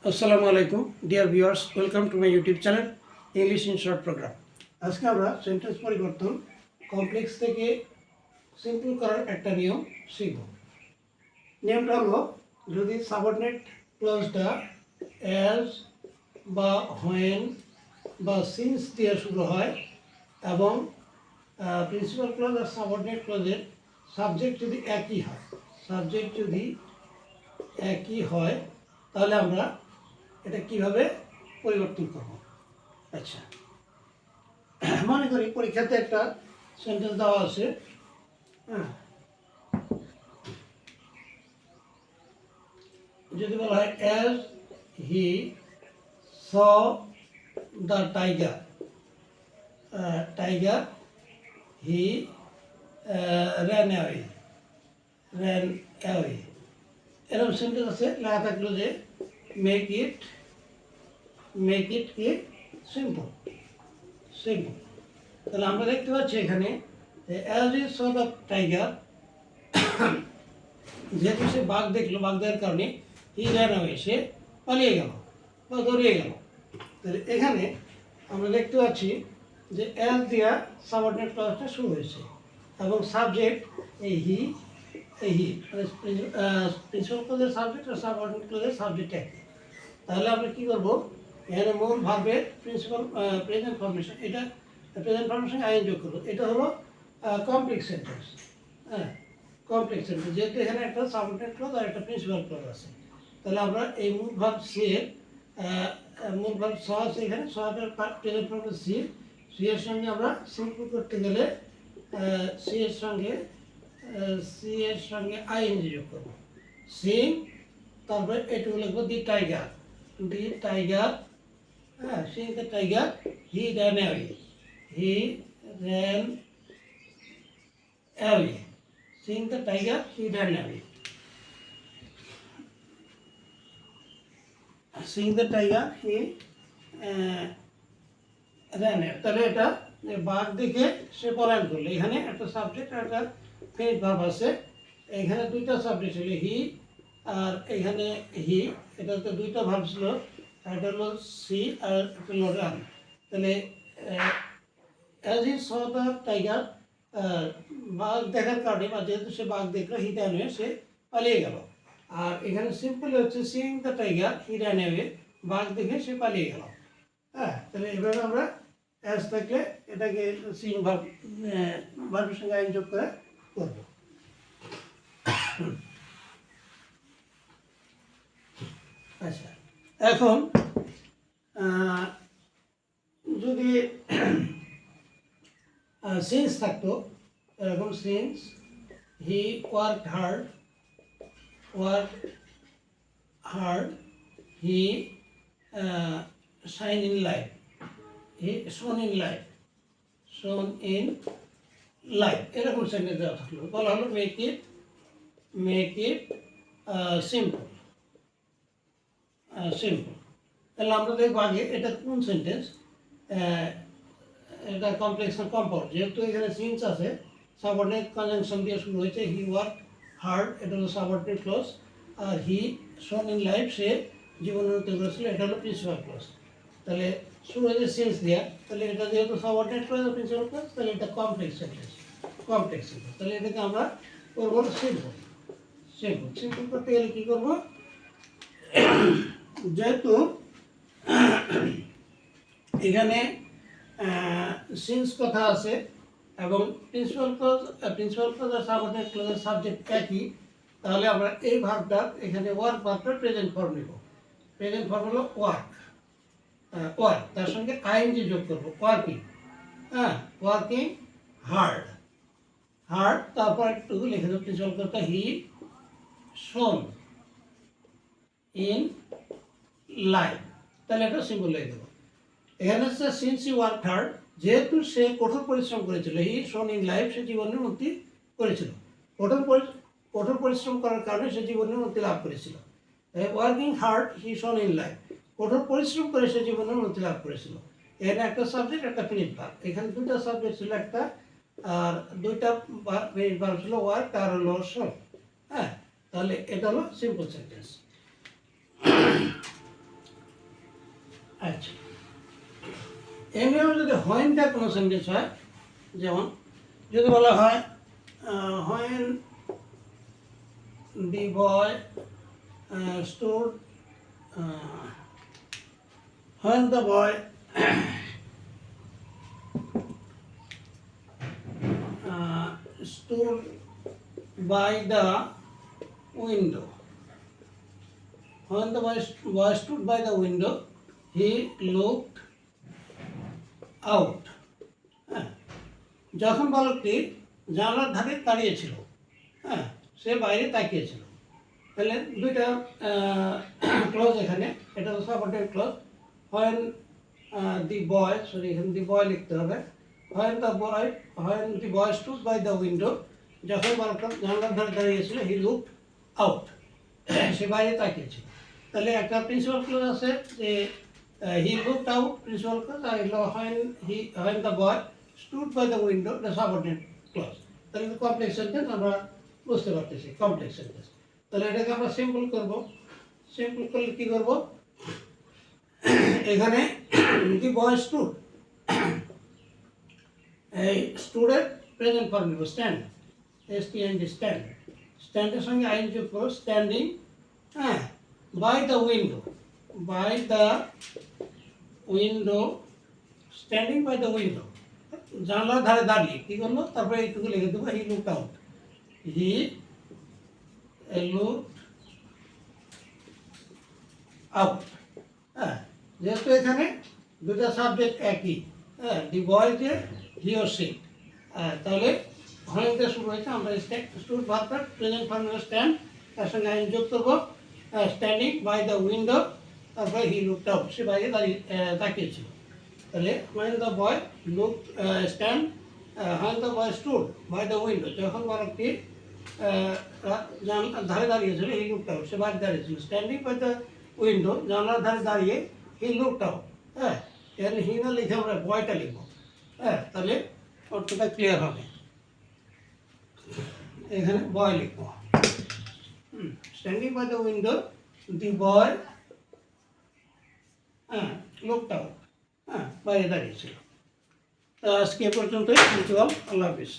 আসসালামু আলাইকুম dear viewers, welcome to my YouTube channel English in short program. আজকে আমরা সেন্টেন্স পরিবর্তন কমপ্লেক্স থেকে সিম্পল করার একটা নিয়ম শিখব। নিয়মটা হলো, যদি সাবঅর্ডিনেট ক্লজটা অ্যাজ বা হোয়েন বা সিন্স দিয়ে শুরু হয় এবং প্রিন্সিপাল ক্লজ আর সাবঅর্ডিনেট ক্লজের সাবজেক্ট যদি একই হয় তাহলে আমরা এটা কিভাবে পরিবর্তন করব। আচ্ছা, মনে করি পরীক্ষাতে একটা সেন্টেন্স দেওয়া আছে, হ্যাঁ, যদি বলা হয় as he saw the tiger he ran away, এরকম সেন্টেন্স আছে, লেখা থাকলো যে মেক ইট কি সিম্পল। তাহলে আমরা দেখতে পাচ্ছি এখানে as he saw the tiger, যেহেতু সে বাঘ দেখলো, বাঘ দেখার কারণে হি র্যান অ্যাওয়ে, সে পালিয়ে গেল বা দৌড়িয়ে গেল। তাহলে এখানে আমরা দেখতে পাচ্ছি যে অ্যাজ দিয়া সাবঅর্ডিনেট ক্লজটা শুরু হয়েছে এবং সাবজেক্ট এই হি প্রিন্সিপাল ক্লজের সাবজেক্ট আর সাবঅর্ডিনেট ক্লজের সাবজেক্ট একই। তাহলে আমরা কী করবো, এখানে মূল ভার্বের প্রেজেন্ট ফর্মেশন, এটা প্রেজেন্ট ফর্মেশন আইন যোগ করবো। এটা হলো কমপ্লেক্স সেন্টেন্স, হ্যাঁ, কমপ্লেক্স সেন্টেন্স, যেহেতু এখানে একটা সাবঅর্ডিনেট ক্লজ আর একটা প্রিন্সিপাল ক্লজ আছে। তাহলে আমরা এই মূল ভার্ব সি এর মূল ভার্ব স আছে, এখানে সহায়তার প্রেজেন্ট ফর্মে সি এর সঙ্গে আমরা সিম্পল করতে গেলে সি এর সঙ্গে আইএনজি যোগ করবো। সি, তারপরে এটুকু লিখবো দি টাইগার, হ্যাঁ, seeing the tiger he ran away, seeing the tiger he ran away, ran away। তাহলে এটা বাঘ দেখে সে পলায়ন করলো। এখানে একটা সাবজেক্ট আর একটা ফিনিশ ভার্ব আছে, এখানে দুইটা সাবজেক্ট ছিল হি আর এখানে হি, এটাতে দুইটা ভার্ব ছিল, এটা হলো সি আর একটা হলো রান। তাহলে as he saw the tiger, বাঘ দেখার কারণে বা যেহেতু সে বাঘ দেখলো, হি র্যান অ্যাওয়ে, সে পালিয়ে গেল। আর এখানে সিম্পলি হচ্ছে seeing the tiger he ran away, বাঘ দেখে সে পালিয়ে গেল। হ্যাঁ, তাহলে এভাবে আমরা অ্যাজ থাকলে এটাকে সিইং ভার্বের সঙ্গে আইন যোগ করে করবো। আচ্ছা, এখন যদি সিন্স থাকতো, এরকম since he work hard he shine in life, হি শোন ইন লাইফ, এরকম সেন্টেন্স দেওয়া থাকলো, বলা হলো মেক ইট সিম্পল। তাহলে আমরা দেখবো আগে এটা কোন সেন্টেন্স, এটা কমপ্লেক্স না কম্পাউন্ড। যেহেতু এখানে সিন্স আছে, সাবঅর্ডিনেট কনজাংশন দিয়ে শুরু হয়েছে, হি ওয়ার্ক হার্ড, এটা হলো সাবঅর্ডিনেট ক্লজ, আর হি শোন ইন লাইফ, সে জীবন উন্নতি করেছিল, এটা হলো প্রিন্সিপাল ক্লজ। তাহলে শুরু হয়েছে সিন্স দেওয়া, তাহলে এটা যেহেতু সাবঅর্ডিনেট ক্লজ আর প্রিন্সিপাল ক্লজ, তাহলে এটা কমপ্লেক্স সেন্টেন্স। তাহলে এটাকে আমরা করবো সিম্পল করতে গেলে কী করবো, যেহেতু এখানে সিন্স কথা আছে এবং প্রিন্সিপাল ক্লজ আর সাবঅর্ডিনেট ক্লজের সাবজেক্ট একই, তাহলে আমরা এই ভার্বটা এখানে ওয়ার্ক ভার্বটার প্রেজেন্ট ফর্ম নেব। প্রেজেন্ট ফর্ম হলো ওয়ার্ক, তার সঙ্গে আইএনজি যোগ করবো, ওয়ার্কিং হার্ড, তারপর একটু লিখে দেবো প্রিন্সিপাল ক্লজটা হি শোন ইন লাইফ, তাহলে এটা সিম্পল লিখে দেবো। এখানে হচ্ছে সিন্স হি ওয়ার্ক হার্ড, যেহেতু সে কঠোর পরিশ্রম করেছিল, হি শোন ইন লাইফ, সে জীবনের উন্নতি করেছিল, কঠোর পরিশ্রম করার কারণে সে জীবনের উন্নতি লাভ করেছিল। ওয়ার্কিং হার্ড হি শোন ইন লাইফ, কঠোর পরিশ্রম করে সে জীবনের উন্নতি লাভ করেছিল। এখানে একটা সাবজেক্ট, একটা ফিনিশ ভার্ব, এখানে দুইটা সাবজেক্ট ছিল, একটা আর দুইটা ফিনিশ ভার্ব ছিল, ওয়ার্ক আর হলো শোন। হ্যাঁ, তাহলে এটা হলো সিম্পল সেন্টেন্স। এমনিও যদি হোয়েনটা কোনো সেন্টেন্স হয়, যেমন যদি বলা হয় when the boy store, when the boy stood by the window. When the boy stood by the window, he looked out. যখন বালকটি জানলার ধারে দাঁড়িয়েছিল, হ্যাঁ, সে বাইরে তাকিয়েছিল। তাহলে দুইটা ক্লজ এখানে, এটা তো subordinate clause. When the boy, sorry এখানে দি বয় লিখতে হবে। When the boy stood by the window, যখন বালকটা জানলার ধারে দাঁড়িয়েছিল, হি লুকড আউট, সে বাইরে তাকিয়েছিল। তাহলে একটা প্রিন্সিপাল ক্লজ আছে যে he looked out principal clause, আর হলো when the boy stood by the window, the subordinate clause. তাহলে কমপ্লেক্স সেন্টেন্স আমরা বুঝতে পারতেছি, কমপ্লেক্স সেন্টেন্স। তাহলে এটাকে আমরা সিম্পল করব। সিম্পল করলে কী করব, এখানে দি বয় স্টুড, এই স্টুডের প্রেজেন্ট ফর্ম নিব, স্ট্যান্ড, STAND, স্ট্যান্ড। স্ট্যান্ডের সঙ্গে আইন যোগ করো, স্ট্যান্ডিং, হ্যাঁ, by the window, by the window, standing by the window, জানলার ধারে দাঁড়িয়ে কী করলো, তারপরে এইটুকু লিখে দেবো, he looked out, he looked out. হ্যাঁ, যেহেতু এখানে দুটা সাবজেক্ট একই, হ্যাঁ, দি বয় যে হি ও সি, তাহলে হোয়েনতে শুরু হয়েছে, আমরা স্টুড ভার্বটা প্রেজেন্ট ফর্মে স্ট্যান্ড, তার সঙ্গে আইন যোগ করবো, স্ট্যান্ডিং বাই দ্য উইন্ডো, তারপরে হি লুকড আউট, সে বাইরে দাঁড়িয়ে তাকিয়েছিল। তাহলে when the boy look stand, when the boy stood by the window, যখন বালকটি ধারে দাঁড়িয়েছিল, হি লুকড আউট, সে বাইরে দাঁড়িয়েছিল। স্ট্যান্ডিং বাই দ্য উইন্ডো, জানলার ধারে দাঁড়িয়ে, হি লুকড আউট, হ্যাঁ, এখানে হি না লিখে আমরা বয়টা লিখবো, হ্যাঁ, তাহলে অর্থটা ক্লিয়ার হবে। এখানে বয় লিখবো, স্ট্যান্ডিং বাই দ্য উইন্ডো, দি বয়, হ্যাঁ, লুকড আউট, হ্যাঁ, বাইরে দাঁড়িয়েছিল। আজকে এ পর্যন্তই, আল্লাহ হাফিজ।